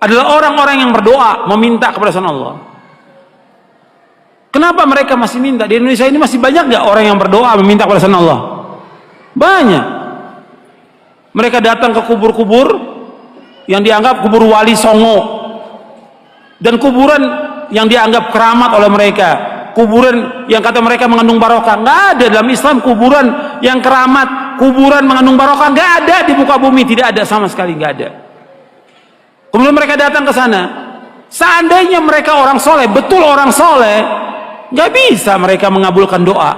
adalah orang-orang yang berdoa meminta kepada selain Allah. Kenapa mereka masih minta? Di Indonesia ini masih banyak nggak orang yang berdoa meminta kepada selain Allah? Banyak. Mereka datang ke kubur-kubur yang dianggap kubur wali songo, dan kuburan yang dianggap keramat oleh mereka, kuburan yang kata mereka mengandung barokah. Nggak ada dalam Islam kuburan yang keramat, kuburan mengandung barokah, nggak ada di muka bumi, tidak ada sama sekali, nggak ada. Kemudian mereka datang ke sana. Seandainya mereka orang soleh, betul orang soleh, nggak bisa mereka mengabulkan doa,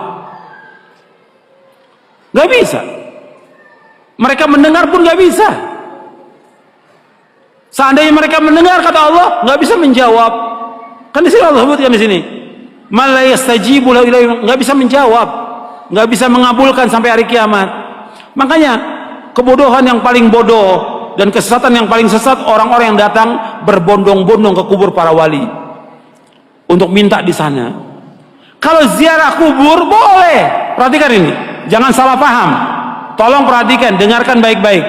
nggak bisa. Mereka mendengar pun nggak bisa. Seandainya mereka mendengar kata Allah, nggak bisa menjawab. Kan di sini Allah sebutkan di sini, "Man la yastajibu lahu ilaihi", nggak bisa menjawab, nggak bisa mengabulkan sampai hari kiamat. Makanya kebodohan yang paling bodoh dan kesesatan yang paling sesat orang-orang yang datang berbondong-bondong ke kubur para wali untuk minta di sana. Kalau ziarah kubur boleh, perhatikan ini, jangan salah paham. Tolong perhatikan, dengarkan baik-baik,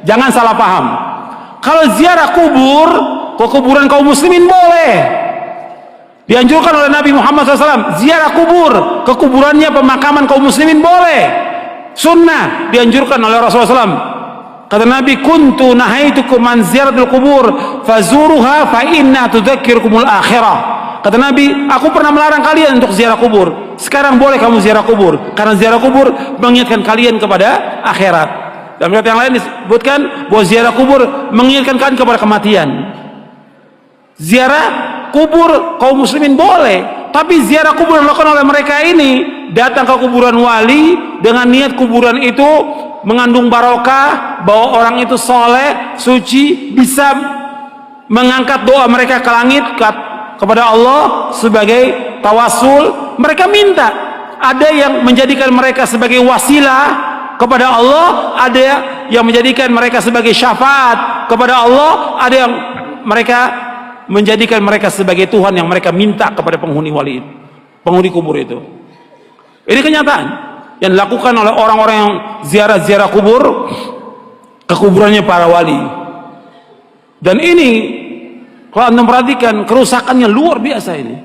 jangan salah paham. Kalau ziarah kubur ke kuburan kaum muslimin boleh, dianjurkan oleh Nabi Muhammad SAW. Ziarah kubur ke kuburannya pemakaman kaum muslimin boleh, sunnah, dianjurkan oleh Rasulullah SAW. Kata Nabi, kuntu nahaitukum an ziyaratul kubur fazuruha fa inna tudzakirukumul akhirah. Kata Nabi, aku pernah melarang kalian untuk ziarah kubur, sekarang boleh kamu ziarah kubur, karena ziarah kubur mengingatkan kalian kepada akhirat. Dalam riwayat yang lain disebutkan bahwa ziarah kubur mengingatkan kalian kepada kematian. Ziarah kubur kaum muslimin boleh, tapi ziarah kubur yang dilakukan oleh mereka ini, datang ke kuburan wali dengan niat kuburan itu mengandung barokah, bahwa orang itu soleh, suci, bisa mengangkat doa mereka ke langit kepada Allah sebagai tawasul. Mereka minta, ada yang menjadikan mereka sebagai wasilah kepada Allah, ada yang menjadikan mereka sebagai syafaat kepada Allah, ada yang mereka menjadikan mereka sebagai Tuhan yang mereka minta kepada penghuni wali, penghuni kubur itu. Ini kenyataan yang dilakukan oleh orang-orang yang ziarah-ziarah kubur ke kuburannya para wali. Dan ini kalau Anda perhatikan, kerusakannya luar biasa ini.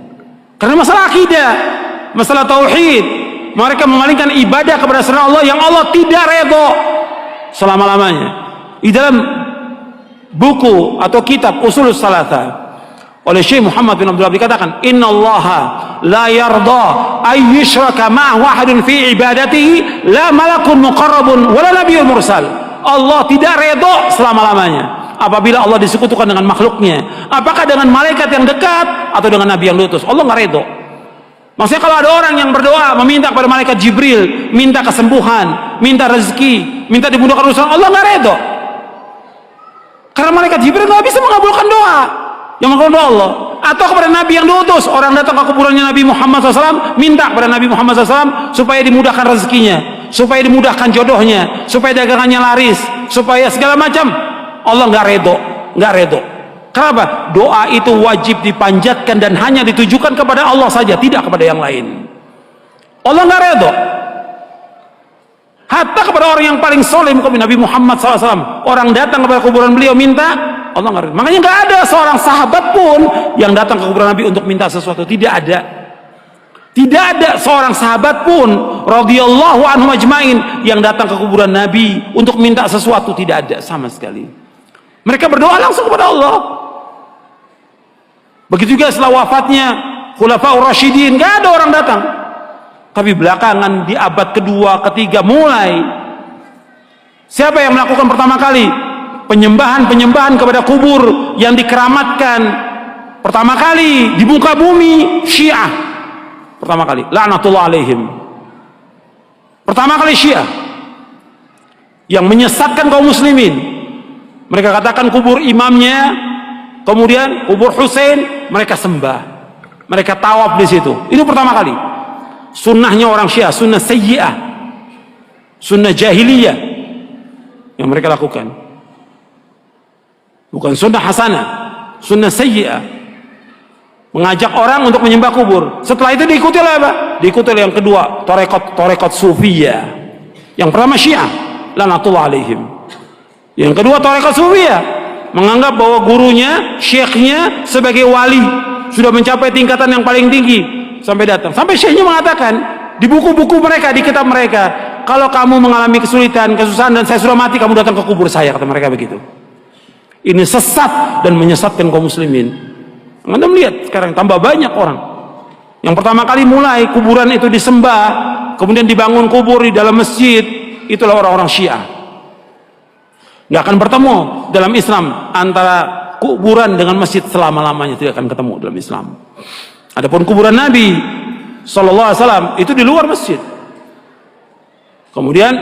Karena masalah akidah, masalah tauhid, mereka memalingkan ibadah kepada selain Allah yang Allah tidak redho selama-lamanya. Di dalam buku atau kitab Ushulus Tsalatsa oleh Syekh Muhammad bin Abdullah dikatakan, innallaha la yarda ay yushraka ma'ahu ahadun fi ibadatihi, la malakun muqarrabun wala nabiyyun mursal. Allah tidak redho selama-lamanya apabila Allah disekutukan dengan makhluknya, apakah dengan malaikat yang dekat atau dengan nabi yang diutus. Allah nggak redho. Maksudnya kalau ada orang yang berdoa meminta kepada malaikat Jibril, minta kesembuhan, minta rezeki, minta dimudahkan urusan, Allah nggak redho. Karena malaikat Jibril nggak bisa mengabulkan doa yang mengabulkan doa Allah. Atau kepada nabi yang diutus, orang datang ke kuburannya Nabi Muhammad SAW, minta kepada Nabi Muhammad SAW supaya dimudahkan rezekinya, supaya dimudahkan jodohnya, supaya dagangannya laris, supaya segala macam. Allah nggak redho, nggak redho. Kenapa? Doa itu wajib dipanjatkan dan hanya ditujukan kepada Allah saja, tidak kepada yang lain. Allah nggak redho. Hatta kepada orang yang paling soleh, Nabi Muhammad SAW, orang datang kepada kuburan beliau minta, Allah nggak redho. Makanya nggak ada seorang sahabat pun yang datang ke kuburan Nabi untuk minta sesuatu, tidak ada. Tidak ada seorang sahabat pun radhiyallahu anhum ajmain yang datang ke kuburan Nabi untuk minta sesuatu, tidak ada sama sekali. Mereka berdoa langsung kepada Allah. Begitu juga setelah wafatnya Khulafaur Rasyidin, nggak ada orang datang. Tapi belakangan di abad kedua, ketiga mulai, siapa yang melakukan pertama kali penyembahan kepada kubur yang dikeramatkan pertama kali di muka bumi? Syiah pertama kali, laknatullah alaihim. Pertama kali Syiah yang menyesatkan kaum muslimin. Mereka katakan kubur imamnya, kemudian kubur Husain mereka sembah, mereka tawaf di situ. Itu pertama kali. Sunnahnya orang Syiah, sunnah sayyi'ah, sunnah jahiliyah yang mereka lakukan. Bukan sunnah hasanah, sunnah sayyi'ah. Mengajak orang untuk menyembah kubur. Setelah itu diikuti oleh apa? Diikuti oleh yang kedua, tarekat sufiyah. Yang pertama Syiah, laknatullah alaihim. Yang kedua tarekat sufiyah, menganggap bahwa gurunya, syekhnya sebagai wali, sudah mencapai tingkatan yang paling tinggi, sampai datang. Sampai syekhnya mengatakan di buku-buku mereka, di kitab mereka, kalau kamu mengalami kesulitan, kesusahan, dan saya sudah mati, kamu datang ke kubur saya, kata mereka begitu. Ini sesat dan menyesatkan kaum muslimin. Anda melihat sekarang tambah banyak orang yang pertama kali mulai kuburan itu disembah, kemudian dibangun kubur di dalam masjid, itulah orang-orang Syiah. Nggak akan bertemu dalam Islam antara kuburan dengan masjid selama-lamanya, tidak akan ketemu dalam Islam. Adapun kuburan Nabi sallallahu alaihi wasallam itu di luar masjid. Kemudian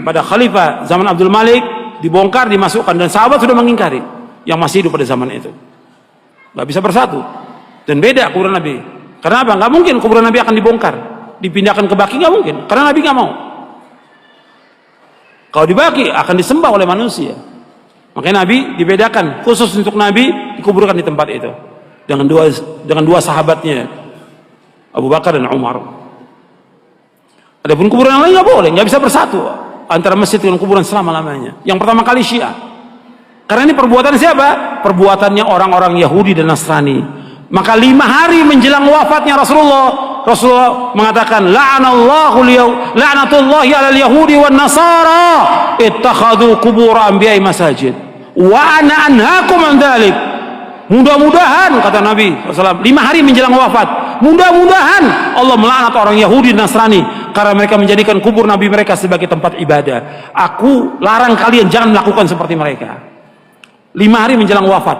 pada khalifah zaman Abdul Malik dibongkar, dimasukkan, dan sahabat sudah mengingkari yang masih hidup pada zaman itu. Nggak bisa bersatu dan beda kuburan Nabi. Karena apa? Nggak mungkin kuburan Nabi akan dibongkar, dipindahkan ke Baqi, nggak mungkin. Karena Nabi nggak mau. Kalau di Baqi akan disembah oleh manusia. Makanya Nabi dibedakan khusus untuk Nabi, dikuburkan di tempat itu dengan dua sahabatnya, Abu Bakar dan Umar. Adapun kuburan yang lain nggak boleh, nggak bisa bersatu antara masjid dengan kuburan selama-lamanya. Yang pertama kali Syiah. Karena ini perbuatan siapa? Perbuatannya orang-orang Yahudi dan Nasrani. Maka 5 hari menjelang wafatnya Rasulullah mengatakan, la'natullahi 'alal yahudi wan nasara ittakhadhu qubur anbiya'i masajid wa ana anhaakum an dzalik. Mudah-mudahan, kata Nabi SAW, 5 hari menjelang wafat, mudah-mudahan Allah melaknat orang Yahudi dan Nasrani karena mereka menjadikan kubur Nabi mereka sebagai tempat ibadah. Aku larang kalian jangan melakukan seperti mereka. 5 hari menjelang wafat,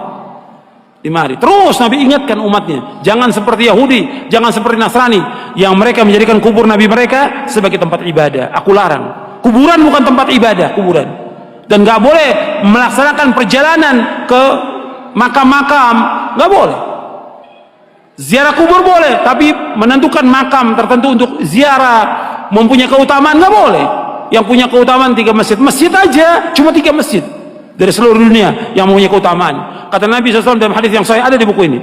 5 hari. Terus Nabi ingatkan umatnya, jangan seperti Yahudi, jangan seperti Nasrani yang mereka menjadikan kubur Nabi mereka sebagai tempat ibadah. Aku larang. Kuburan bukan tempat ibadah, kuburan. Dan gak boleh melaksanakan perjalanan ke makam-makam, gak boleh. Ziarah kubur boleh, tapi menentukan makam tertentu untuk ziarah mempunyai keutamaan gak boleh. Yang punya keutamaan 3 masjid, masjid aja cuma 3 masjid dari seluruh dunia yang mempunyai keutamaan. Kata Nabi SAW dalam hadis yang sahih, ada di buku ini,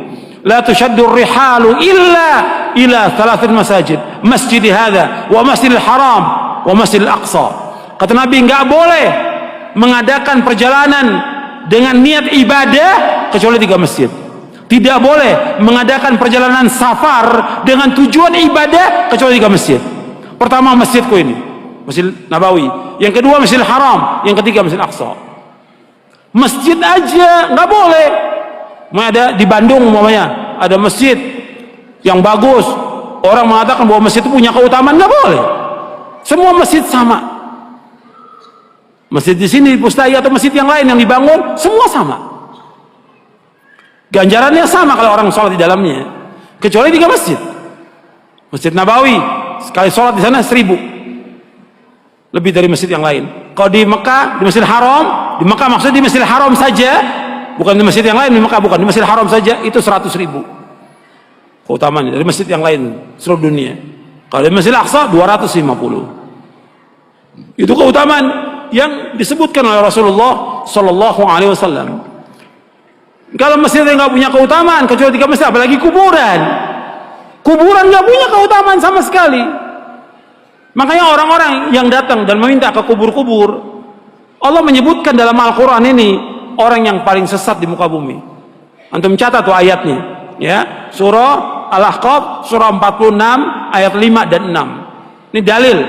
la tushaddu rihalu illa ila 3 masajid, masjid hadza wa masjidil haram wa masjidil aqsa. Kata Nabi, enggak boleh mengadakan perjalanan dengan niat ibadah kecuali 3 masjid. Tidak boleh mengadakan perjalanan safar dengan tujuan ibadah kecuali 3 masjid. Pertama masjidku ini, Masjid Nabawi. Yang kedua Masjidil Haram. Yang ketiga Masjid Aqsa. Masjid aja nggak boleh. Ada di Bandung umpamanya ada masjid yang bagus, orang mengatakan bahwa masjid itu punya keutamaan, nggak boleh. Semua masjid sama. Masjid di sini di Pustai atau masjid yang lain yang dibangun semua sama. Ganjarannya sama kalau orang sholat di dalamnya, kecuali 3 masjid. Masjid Nabawi sekali sholat di sana 1000, lebih dari masjid yang lain. Kalau di Mekah, di Masjidil Haram, di Mekah maksudnya di Masjidil Haram saja, bukan di masjid yang lain, di Mekah bukan, di Masjidil Haram saja itu 100.000 keutamaannya dari masjid yang lain seluruh dunia. Kalau di Masjidil Aqsa 250. Itu keutamaan yang disebutkan oleh Rasulullah Sallallahu Alaihi Wasallam. Kalau masjid yang nggak punya keutamaan kecuali 3 masjid, apalagi kuburan. Kuburan nggak punya keutamaan sama sekali. Makanya orang-orang yang datang dan meminta ke kubur-kubur, Allah menyebutkan dalam Al-Quran ini orang yang paling sesat di muka bumi. Antum catat tuh ayatnya, ya, surah Al-Ahqaf surah 46 ayat 5 dan 6. Ini dalil